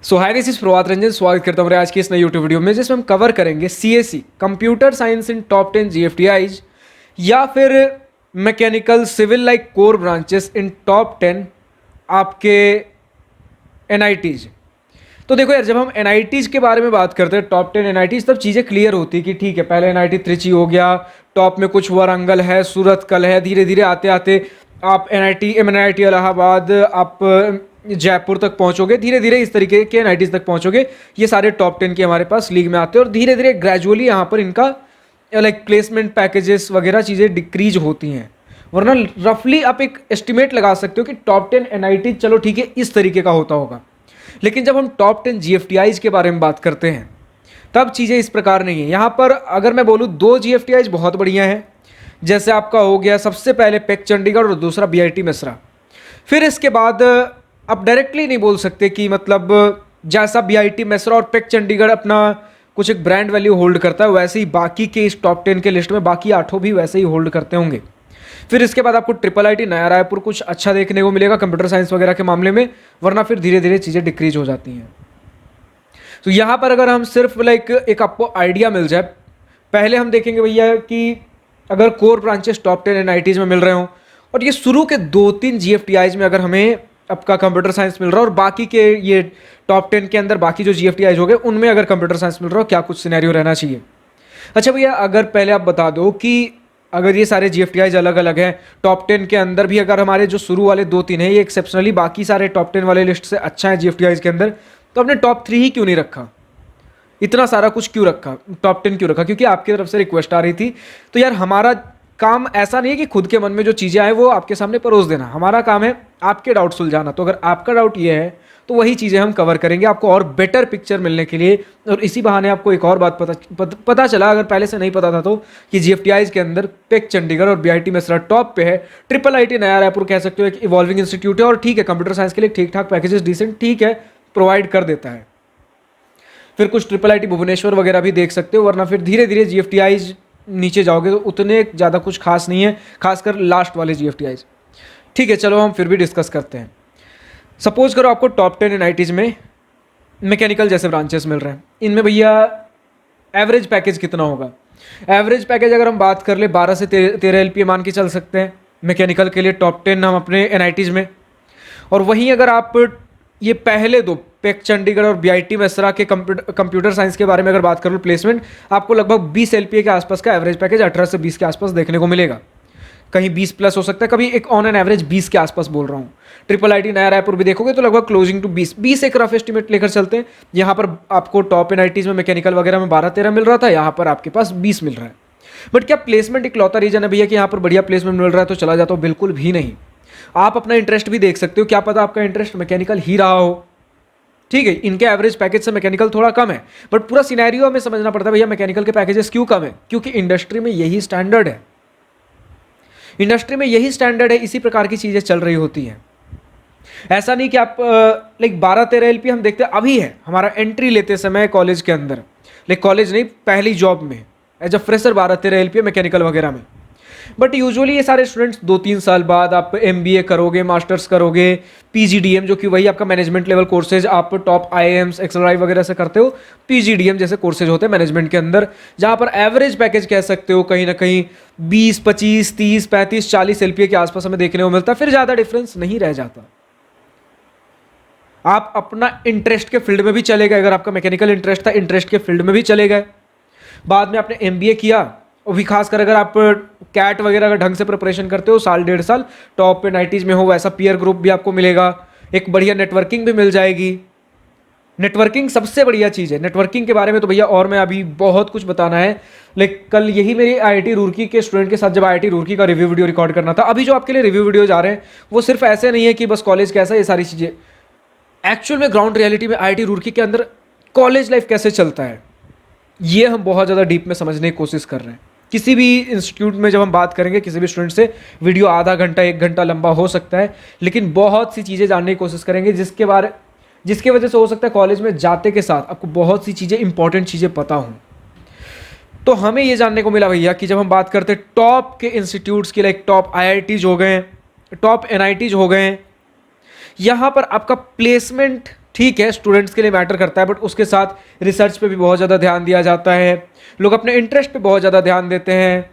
So hi, this is Prabhat Ranjan. स्वागत करता हूँ आज की इस नई यूट्यूब वीडियो में, जिसमें हम कवर करेंगे CSC computer science in top 10 GFTIs या फिर mechanical civil like core branches in top 10 आपके एनआईटीज। तो देखो यार, जब हम एनआईटीज के बारे में बात करते हैं टॉप 10 एनआईटीज, तब चीज़ें क्लियर होती है कि ठीक है, पहले एनआईटी त्रिची हो गया, टॉप में कुछ वारंगल है, सूरतकल है, धीरे धीरे आते आते आप एनआईटी इलाहाबाद, आप जयपुर तक पहुंचोगे, धीरे धीरे इस तरीके के एनआईटीज तक पहुंचोगे। ये सारे टॉप 10 के हमारे पास लीग में आते हैं और धीरे धीरे ग्रेजुअली यहाँ पर इनका लाइक प्लेसमेंट पैकेजेस वगैरह चीज़ें डिक्रीज होती हैं। वरना रफली आप एक एस्टिमेट लगा सकते हो कि टॉप 10 एनआईटी, चलो ठीक है, इस तरीके का होता होगा। लेकिन जब हम टॉप 10 जीएफटीआईज के बारे में बात करते हैं, तब चीज़ें इस प्रकार नहीं है। यहाँ पर अगर मैं बोलूँ, दो जीएफटीआईज बहुत बढ़िया हैं। जैसे आपका हो गया सबसे पहले पेक चंडीगढ़ और दूसरा बीआईटी मेसरा। फिर इसके बाद आप डायरेक्टली नहीं बोल सकते कि मतलब जैसा बीआईटी मेसरा और पेक चंडीगढ़ अपना कुछ एक ब्रांड वैल्यू होल्ड करता है, वैसे ही बाकी के इस टॉप 10 के लिस्ट में बाकी 8 भी वैसे ही होल्ड करते होंगे। फिर इसके बाद आपको ट्रिपल आईटी नया रायपुर कुछ अच्छा देखने को मिलेगा कंप्यूटर साइंस वगैरह के मामले में, वरना फिर धीरे धीरे चीज़ें डिक्रीज हो जाती हैं। तो यहाँ पर अगर हम सिर्फ लाइक एक आपको आइडिया मिल जाए, पहले हम देखेंगे भैया कि अगर कोर ब्रांचेस टॉप 10 एनआईटीज में मिल रहे हो और ये शुरू के 2-3 जीएफटीआईज में अगर हमें आपका कंप्यूटर साइंस मिल रहा है और बाकी के ये टॉप 10 के अंदर बाकी जो जीएफटीआईज हो गए उनमें अगर कंप्यूटर साइंस मिल रहा हो, क्या कुछ सिनेरियो रहना चाहिए। अच्छा भैया, अगर पहले आप बता दो कि अगर ये सारे जीएफटीआईज अलग अलग हैं, टॉप 10 के अंदर भी अगर हमारे जो शुरू वाले 2-3 हैं ये एक्सेप्शनली बाकी सारे टॉप 10 वाले लिस्ट से अच्छा है जीएफटीआईज के अंदर, तो आपने टॉप 3 ही क्यों नहीं रखा? इतना सारा कुछ क्यों रखा, टॉप 10 क्यों रखा? क्योंकि आपकी तरफ से रिक्वेस्ट आ रही थी। तो यार, हमारा काम ऐसा नहीं है कि खुद के मन में जो चीज़ें आए वो आपके सामने परोस देना। हमारा काम है आपके डाउट सुलझाना। तो अगर आपका डाउट ये है तो वही चीज़ें हम कवर करेंगे आपको और बेटर पिक्चर मिलने के लिए। और इसी बहाने आपको एक और बात पता चला, अगर पहले से नहीं पता था तो, कि जीएफटीआईज के अंदर पेक चंडीगढ़ और बीआईटी मेसरा टॉप पे है। ट्रिपल आईटी नया रायपुर कह सकते हो एक इवॉल्विंग इंस्टीट्यूट है और ठीक है, कंप्यूटर साइंस के लिए ठीक ठाक पैकेजेस डिसेंट ठीक है प्रोवाइड कर देता है। फिर कुछ ट्रिपल आईटी भुवनेश्वर वगैरह भी देख सकते हो, वरना फिर धीरे धीरे जीएफटीआईज नीचे जाओगे तो उतने ज़्यादा कुछ खास नहीं है, खासकर लास्ट वाले जीएफटीआईज। ठीक है, चलो हम फिर भी डिस्कस करते हैं। सपोज करो आपको टॉप 10 एनआईटीज में मैकेनिकल जैसे ब्रांचेस मिल रहे हैं, इनमें भैया एवरेज पैकेज कितना होगा? एवरेज पैकेज अगर हम बात कर ले 12 से 13 एलपीए मान के चल सकते हैं मैकेनिकल के लिए टॉप 10 हम अपने एनआईटीज में। और वहीं अगर आप ये पहले दो पेक चंडीगढ़ और बीआईटी मेसरा के कंप्यूटर साइंस के बारे में अगर बात करूँ, प्लेसमेंट आपको लगभग 20 एलपीए के आसपास का एवरेज पैकेज 18 से 20 के आसपास देखने को मिलेगा। कहीं 20 प्लस हो सकता है, कभी एक ऑन एन एवरेज 20 के आसपास बोल रहा हूँ। ट्रिपल आईटी नया रायपुर भी देखोगे तो लगभग क्लोजिंग टू 20 एक रफ एस्टिमेट लेकर चलते हैं। यहाँ पर आपको टॉप एनआईटीज में मैकेनिकल वगैरह में 12-13 मिल रहा था, यहाँ पर आपके पास 20 मिल रहा है। बट क्या प्लेसमेंट इकलौता रीजन है भैया कि यहाँ पर बढ़िया प्लेसमेंट मिल रहा है तो चला जाता हो? बिल्कुल भी नहीं। आप अपना इंटरेस्ट भी देख सकते हो, क्या पता आपका इंटरेस्ट मैकेनिकल ही रहा हो। ठीक है, इनके एवरेज पैकेज से मैकेनिकल थोड़ा कम है, बट पूरा सिनेरियो हमें समझना पड़ता है भैया मैकेनिकल के पैकेजेस क्यों कम है? क्योंकि इंडस्ट्री में यही स्टैंडर्ड है, इंडस्ट्री में यही स्टैंडर्ड है, इसी प्रकार की चीज़ें चल रही होती हैं। ऐसा नहीं कि आप लाइक 12-13 एलपी हम देखते अभी है हमारा एंट्री लेते समय कॉलेज के अंदर, लाइक कॉलेज नहीं, पहली जॉब में as a fresher 12-13 LP mechanical वगैरह में। बट यूजुअली ये सारे स्टूडेंट्स 2-3 साल बाद आप एमबीए करोगे, मास्टर्स करोगे, पीजीडीएम जो कि वही आपका मैनेजमेंट लेवल कोर्सेज आप टॉप आईआईएम्स एक्सएलआई वगैरह से करते हो, पीजीडीएम जैसे कोर्सेज होते हैं मैनेजमेंट के अंदर, जहाँ पर एवरेज पैकेज कह सकते हो कहीं ना कहीं 20, 25, 30, 35, 40 एलपीए के आसपास हमें देखने को मिलता है। फिर ज़्यादा डिफरेंस नहीं रह जाता। आप अपना इंटरेस्ट के फील्ड में भी चले गए, अगर आपका मैकेनिकल इंटरेस्ट था, इंटरेस्ट के फील्ड में भी चले गए। बाद में आपने एमबीए किया, और भी खासकर अगर आप कैट वगैरह का ढंग से प्रिपरेशन करते हो, 1-1.5 साल टॉप एनआईटीज में हो, वैसा पीयर ग्रुप भी आपको मिलेगा, एक बढ़िया नेटवर्किंग भी मिल जाएगी। नेटवर्किंग सबसे बढ़िया चीज़ है। नेटवर्किंग के बारे में तो भैया और मैं अभी बहुत कुछ बताना है, लेकिन कल यही मेरी आईआईटी रुड़की के स्टूडेंट के साथ जब आईआईटी रुड़की का रिव्यू वीडियो रिकॉर्ड करना था। अभी जो आपके लिए रिव्यू वीडियो जा रहे हैं वो सिर्फ ऐसे नहीं है कि बस कॉलेज कैसा है, ये सारी चीज़ें एक्चुअल में ग्राउंड रियलिटी में आईआईटी रुड़की के अंदर कॉलेज लाइफ कैसे चलता है, ये हम बहुत ज़्यादा डीप में समझने की कोशिश कर रहे हैं। किसी भी इंस्टीट्यूट में जब हम बात करेंगे किसी भी स्टूडेंट से, वीडियो आधा घंटा 1 घंटा लंबा हो सकता है, लेकिन बहुत सी चीज़ें जानने की कोशिश करेंगे जिसके वजह से हो सकता है कॉलेज में जाते के साथ आपको बहुत सी चीज़ें, इंपॉर्टेंट चीज़ें पता हों। तो हमें ये जानने को मिला भैया कि जब हम बात करते हैं टॉप के इंस्टीट्यूट्स की, लाइक टॉप आईआईटीज हो गए, टॉप एनआईटीज हो गए, यहाँ पर आपका प्लेसमेंट ठीक है, स्टूडेंट्स के लिए मैटर करता है, बट उसके साथ रिसर्च पे भी बहुत ज़्यादा ध्यान दिया जाता है। लोग अपने इंटरेस्ट पे बहुत ज़्यादा ध्यान देते हैं।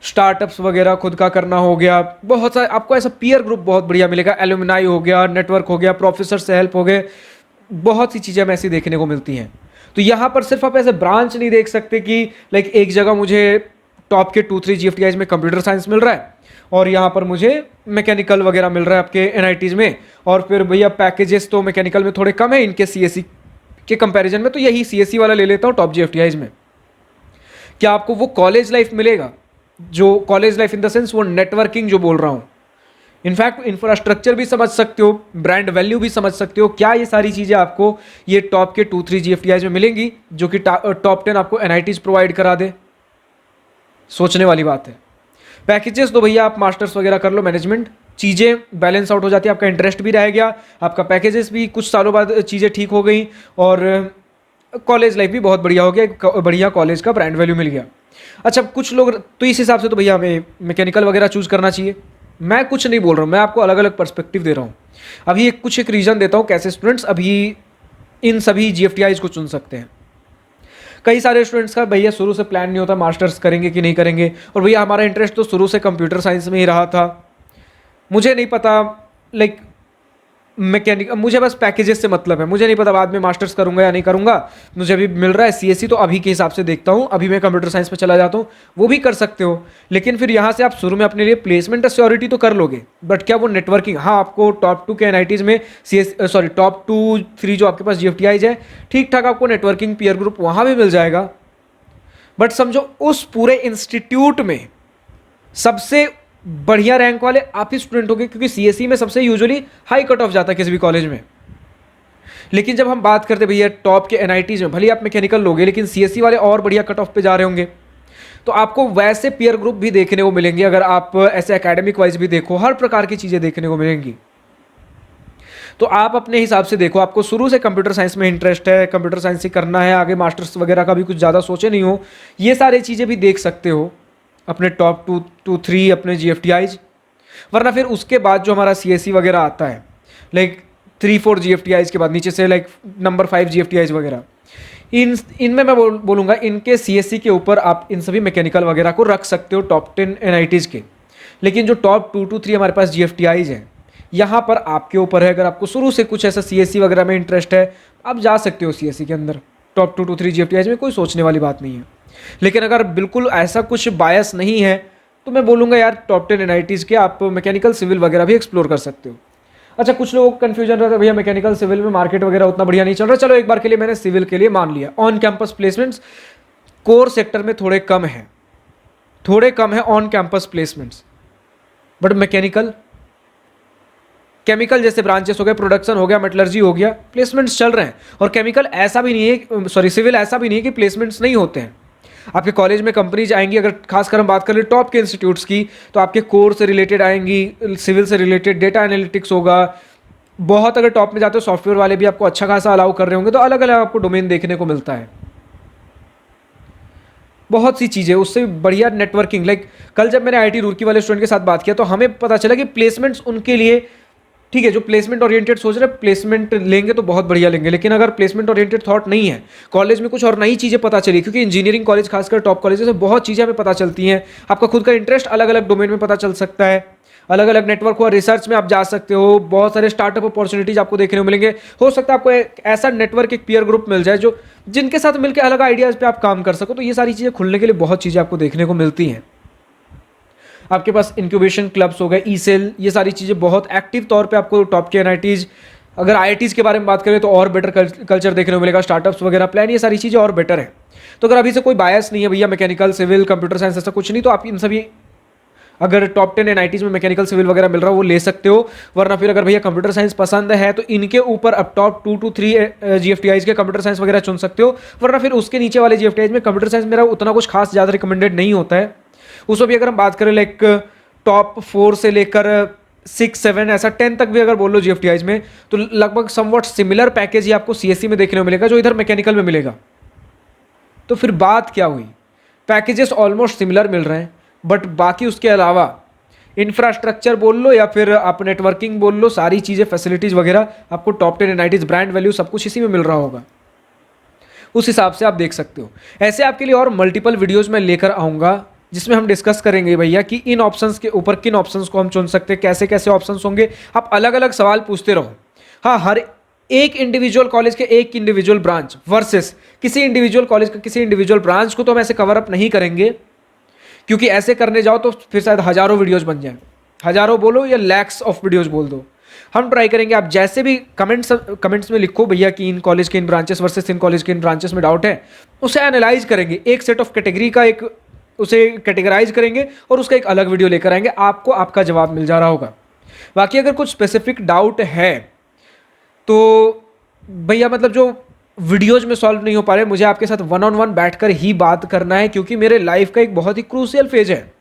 स्टार्टअप्स वगैरह खुद का करना हो गया, बहुत सारे आपको ऐसा पीयर ग्रुप बहुत बढ़िया मिलेगा, एलुमनाई हो गया, नेटवर्क हो गया, प्रोफेसर से हेल्प हो गए, बहुत सी चीज़ें हमें ऐसी देखने को मिलती हैं। तो यहाँ पर सिर्फ आप ऐसे ब्रांच नहीं देख सकते कि लाइक एक जगह मुझे टॉप के 2-3 GFTIs में कंप्यूटर साइंस मिल रहा है और यहाँ पर मुझे मैकेनिकल वगैरह मिल रहा है आपके NITs में, और फिर भैया पैकेजेस तो मैकेनिकल में थोड़े कम है इनके CSE के कंपैरिजन में, तो यही CSE वाला ले लेता हूँ टॉप GFTIs में। क्या आपको वो कॉलेज लाइफ मिलेगा, जो college life in the sense वो नेटवर्किंग जो बोल रहा हूँ, इनफैक्ट इंफ्रास्ट्रक्चर भी समझ सकते हो, ब्रांड वैल्यू भी समझ सकते हो, क्या ये सारी चीज़ें आपको ये टॉप के 2-3 GFTIs में मिलेंगी जो कि टॉप 10 आपको NITs प्रोवाइड करा दे? सोचने वाली बात है। पैकेजेस तो भैया आप मास्टर्स वगैरह कर लो, मैनेजमेंट, चीज़ें बैलेंस आउट हो जाती है, आपका इंटरेस्ट भी रह गया, आपका पैकेजेस भी कुछ सालों बाद चीज़ें ठीक हो गई, और कॉलेज लाइफ भी बहुत बढ़िया हो गया, बढ़िया कॉलेज का ब्रांड वैल्यू मिल गया। अच्छा, कुछ लोग तो इस हिसाब से तो भैया हमें मैकेनिकल वगैरह चूज़ करना चाहिए। मैं कुछ नहीं बोल रहा हूँ, मैं आपको अलग अलग पर्सपेक्टिव दे रहा हूँ। अभी एक रीज़न देता हूँ कैसे स्टूडेंट्स अभी इन सभी GFTIs को चुन सकते हैं। कई सारे स्टूडेंट्स का भैया शुरू से प्लान नहीं होता मास्टर्स करेंगे कि नहीं करेंगे, और भैया हमारा इंटरेस्ट तो शुरू से कंप्यूटर साइंस में ही रहा था, मुझे नहीं पता लाइक मैकेनिक, मुझे बस पैकेजेस से मतलब है, मुझे नहीं पता बाद में मास्टर्स करूंगा या नहीं करूंगा, मुझे अभी मिल रहा है CSE तो अभी के हिसाब से देखता हूँ, अभी मैं कंप्यूटर साइंस में चला जाता हूँ। वो भी कर सकते हो, लेकिन फिर यहाँ से आप शुरू में अपने लिए प्लेसमेंट सिक्योरिटी तो कर लोगे, बट क्या वो नेटवर्किंग, हाँ आपको टॉप 2 के NITs में टॉप 2-3 जो आपके पास GFTIs है, ठीक ठाक आपको नेटवर्किंग पीयर ग्रुप वहाँ भी मिल जाएगा, बट समझो उस पूरे इंस्टीट्यूट में सबसे बढ़िया रैंक वाले आप ही स्टूडेंट होंगे, क्योंकि CSE में सबसे यूजुअली हाई कट ऑफ जाता है किसी भी कॉलेज में। लेकिन जब हम बात करते भैया टॉप के NITs में, भले आप मैकेनिकल लोगे लेकिन CSE वाले और बढ़िया कट ऑफ पे जा रहे होंगे, तो आपको वैसे पीयर ग्रुप भी देखने को मिलेंगे। अगर आप ऐसे एकेडमिक वाइज भी देखो, हर प्रकार की चीज़ें देखने को मिलेंगी। तो आप अपने हिसाब से देखो, आपको शुरू से कंप्यूटर साइंस में इंटरेस्ट है, कंप्यूटर साइंस ही करना है, आगे मास्टर्स वगैरह का भी कुछ ज़्यादा सोचे नहीं हो, ये सारी चीज़ें भी देख सकते हो अपने टॉप 2-3 अपने GFTIs। वरना फिर उसके बाद जो हमारा CSE वगैरह आता है, लाइक 3-4 GFTIs के बाद नीचे से लाइक नंबर 5 GFTIs वगैरह, इनमें मैं बोलूँगा इनके CSE के ऊपर आप इन सभी मैकेनिकल वगैरह को रख सकते हो टॉप 10 NITs के। लेकिन जो टॉप 2-3 हमारे पास GFTIs हैं, यहाँ पर आपके ऊपर है। अगर आपको शुरू से कुछ ऐसा CSE वगैरह में इंटरेस्ट है, आप जा सकते हो CSE के अंदर, टॉप 2-3 GFTIs में कोई सोचने वाली बात नहीं है। लेकिन अगर बिल्कुल ऐसा कुछ बायस नहीं है, तो मैं बोलूँगा यार टॉप 10 NITs के आप मैकेनिकल सिविल वगैरह भी एक्सप्लोर कर सकते हो। अच्छा, कुछ लोगों को कन्फ्यूजन रहता है भैया मैकेनिकल सिविल में मार्केट वगैरह उतना बढ़िया नहीं चल रहा, चलो एक बार के लिए मैंने सिविल के लिए मान लिया। On campus placements core sector में थोड़े कम है on campus placements, but mechanical, chemical जैसे ब्रांचेस हो गए, प्रोडक्शन हो गया, मेटलर्जी हो गया, प्लेसमेंट्स चल रहे हैं। और केमिकल ऐसा भी नहीं है, सिविल ऐसा भी नहीं है कि प्लेसमेंट्स नहीं होते हैं। आपके कॉलेज में कंपनीज आएंगी, अगर खासकर हम बात करें टॉप के इंस्टीट्यूट्स की, तो आपके कोर से रिलेटेड आएंगी, सिविल से रिलेटेड डेटा एनालिटिक्स होगा, बहुत अगर टॉप में जाते हो सॉफ्टवेयर वाले भी आपको अच्छा खासा अलाउ कर रहे होंगे, तो अलग अलग आपको डोमेन देखने को मिलता है, बहुत सी चीज़ें। उससे बढ़िया नेटवर्किंग, लाइक कल जब मैंने IIT रुड़की वाले स्टूडेंट के साथ बात किया तो हमें पता चला कि प्लेसमेंट्स उनके लिए ठीक है, जो प्लेसमेंट ओरिएंटेड सोच रहे हैं प्लेसमेंट लेंगे तो बहुत बढ़िया लेंगे, लेकिन अगर प्लेसमेंट ओरिएंटेड थॉट नहीं है, कॉलेज में कुछ और नई चीज़ें पता चली, क्योंकि इंजीनियरिंग कॉलेज खासकर टॉप कॉलेज से बहुत चीज़ें हमें पता चलती हैं। आपका खुद का इंटरेस्ट अलग अलग डोमेन में पता चल सकता है, अलग अलग नेटवर्क हुआ, रिसर्च में आप जा सकते हो, बहुत सारे स्टार्टअप अपॉर्चुनिटीज आपको देखने को मिलेंगे। हो सकता है आपको एक ऐसा नेटवर्क, एक पीयर ग्रुप मिल जाए जो जिनके साथ मिलकर अलग आइडियाज़ पे आप काम कर सको। तो ये सारी चीज़ें खुलने के लिए बहुत चीज़ें आपको देखने को मिलती हैं। आपके पास इंक्यूबेशन क्लब्स हो गए, ई-सेल, ये सारी चीज़ें बहुत एक्टिव तौर पे आपको टॉप के NITs, अगर IITs के बारे में बात करें तो और बेटर कल्चर देखने को मिलेगा, स्टार्टअप्स वगैरह प्लान, ये सारी चीज़ें और बेटर है। तो अगर अभी से कोई बायस नहीं है भैया मैकेनिकल सिविल कंप्यूटर साइंस ऐसा कुछ नहीं, तो आप इन सभी अगर टॉप 10 NITs में मैकेनिकल सिविल वगैरह मिल रहा है वो ले सकते हो। वरना फिर अगर भैया कंप्यूटर साइंस पसंद है तो इनके ऊपर अब टॉप 2 to 3 GFTIs के कंप्यूटर साइंस वगैरह चुन सकते हो। वरना फिर उसके नीचे वाले GFTIs में कंप्यूटर साइंस मेरा उतना कुछ खास ज़्यादा रिकमेंडेड नहीं होता है। उसमें भी अगर हम बात करें लाइक टॉप 4 से लेकर 6-7 ऐसा 10 तक भी अगर बोल लो GFTIs में, तो लगभग समवट सिमिलर पैकेज ही आपको CSE में देखने को मिलेगा जो इधर मैकेनिकल में मिलेगा। तो फिर बात क्या हुई, पैकेजेस ऑलमोस्ट सिमिलर मिल रहे हैं, बट बाकी उसके अलावा इंफ्रास्ट्रक्चर बोल लो या फिर आप नेटवर्किंग बोल लो, सारी चीज़ें फैसिलिटीज़ वगैरह आपको टॉप 10 एनआईटीज, ब्रांड वैल्यू सब कुछ इसी में मिल रहा होगा। उस हिसाब से आप देख सकते हो। ऐसे आपके लिए और मल्टीपल वीडियोस मैं लेकर आऊँगा जिसमें हम डिस्कस करेंगे भैया कि इन ऑप्शंस के ऊपर किन ऑप्शंस को हम चुन सकते हैं, कैसे कैसे ऑप्शंस होंगे। आप अलग अलग सवाल पूछते रहो। हाँ, हर एक इंडिविजुअल कॉलेज के एक इंडिविजुअल ब्रांच वर्सेस किसी इंडिविजुअल कॉलेज का किसी इंडिविजुअल ब्रांच को तो हम ऐसे कवर अप नहीं करेंगे, क्योंकि ऐसे करने जाओ तो फिर शायद हजारों वीडियोज बन जाए, हजारों बोलो या लैक्स ऑफ वीडियोज बोल दो। हम ट्राई करेंगे, आप जैसे भी कमेंट्स में लिखो भैया कि इन कॉलेज के इन ब्रांचेस वर्सेस इन कॉलेज के इन ब्रांचेस में डाउट है, उसे एनालाइज करेंगे, एक सेट ऑफ कैटेगरी का एक उसे कैटेगराइज करेंगे और उसका एक अलग वीडियो लेकर आएंगे, आपको आपका जवाब मिल जा रहा होगा। बाकी अगर कुछ स्पेसिफिक डाउट है तो भैया मतलब जो वीडियोज में सॉल्व नहीं हो पा रहे, मुझे आपके साथ वन ऑन वन बैठकर ही बात करना है, क्योंकि मेरे लाइफ का एक बहुत ही क्रूशियल फेज है।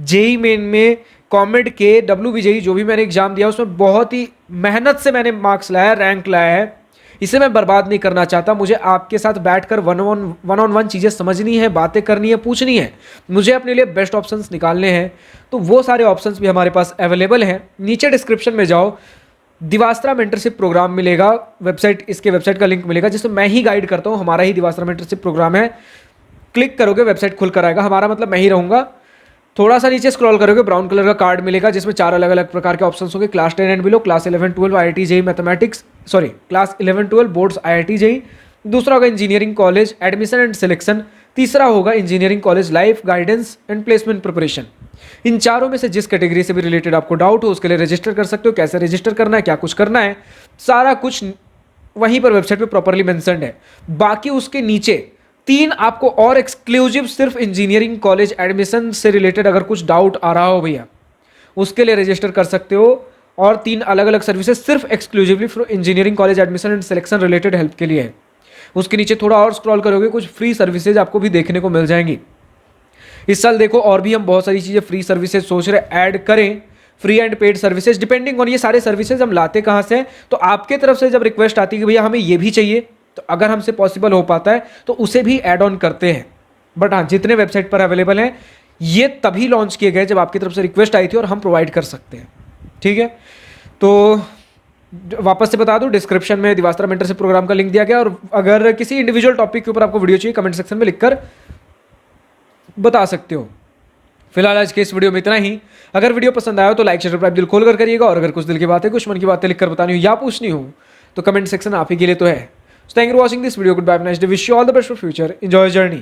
जेई मेन में कॉमेड के WBJEE जो भी मैंने एग्जाम दिया उसमें बहुत ही मेहनत से मैंने मार्क्स लाया, रैंक लाया है। इसे मैं बर्बाद नहीं करना चाहता। मुझे आपके साथ बैठकर वन ऑन वन चीज़ें समझनी है, बातें करनी है, पूछनी है। मुझे अपने लिए बेस्ट ऑप्शंस निकालने हैं, तो वो सारे ऑप्शंस भी हमारे पास अवेलेबल हैं। नीचे डिस्क्रिप्शन में जाओ, दिवास्त्रा मेंटरशिप प्रोग्राम मिलेगा, इसके वेबसाइट का लिंक मिलेगा जिसमें मैं ही गाइड करता हूँ। हमारा ही दिवास्त्रा मेंटरशिप प्रोग्राम है। क्लिक करोगे वेबसाइट खुल कर आएगा, हमारा मतलब मैं ही रहूँगा। थोड़ा सा नीचे स्क्रॉल करोगे, ब्राउन कलर का कार्ड मिलेगा जिसमें 4 अलग अलग प्रकार के ऑप्शंस होंगे, class 10 and below, class 11-12 IIT JEE mathematics, class 11-12 boards IIT JEE। दूसरा होगा engineering college admission and selection. तीसरा होगा engineering college life guidance and placement preparation. इन चारों में से जिस कैटेगरी से भी रिलेटेड आपको डाउट हो उसके लिए रजिस्टर कर सकते हो। कैसे रजिस्टर करना है, क्या कुछ करना है, सारा कुछ वहीं पर वेबसाइट पे प्रॉपरली मेंशन्ड है। बाकी उसके नीचे 3 आपको और एक्सक्लूसिव सिर्फ इंजीनियरिंग कॉलेज एडमिशन से रिलेटेड अगर कुछ डाउट आ रहा हो भैया, उसके लिए रजिस्टर कर सकते हो। और 3 अलग अलग सर्विसेज सिर्फ exclusively for engineering college admission and selection related help के लिए है। उसके नीचे थोड़ा और स्क्रॉल करोगे, कुछ फ्री सर्विसेज आपको भी देखने को मिल जाएंगी। इस साल देखो और भी हम बहुत सारी चीज़ें फ्री सर्विसेज सोच रहे ऐड करें, free and paid services depending on. ये सारे सर्विसेज हम लाते कहाँ से हैं, तो आपके तरफ से जब रिक्वेस्ट आती है कि भैया हमें ये भी चाहिए, तो अगर हमसे पॉसिबल हो पाता है तो उसे भी ऐड ऑन करते हैं। बट हाँ, जितने वेबसाइट पर अवेलेबल हैं ये तभी लॉन्च किए गए जब आपकी तरफ से रिक्वेस्ट आई थी और हम प्रोवाइड कर सकते हैं। ठीक है, तो वापस से बता दूं, डिस्क्रिप्शन में दिवास्त्रा मेंटरशिप प्रोग्राम का लिंक दिया गया। और अगर किसी इंडिविजुअल टॉपिक के ऊपर आपको वीडियो चाहिए, कमेंट सेक्शन में लिखकर बता सकते हो। फिलहाल आज के इस वीडियो में इतना ही। अगर वीडियो पसंद आया हो तो लाइक शेयर सब्सक्राइब दिल खोल कर करिएगा। और अगर कुछ दिल की बातें, कुछ मन की बातें लिखकर बतानी हो या पूछनी हो तो कमेंट सेक्शन आप ही के लिए तो है। Thank you for watching this video. Good bye, nice day, wish you all the best for future, enjoy journey.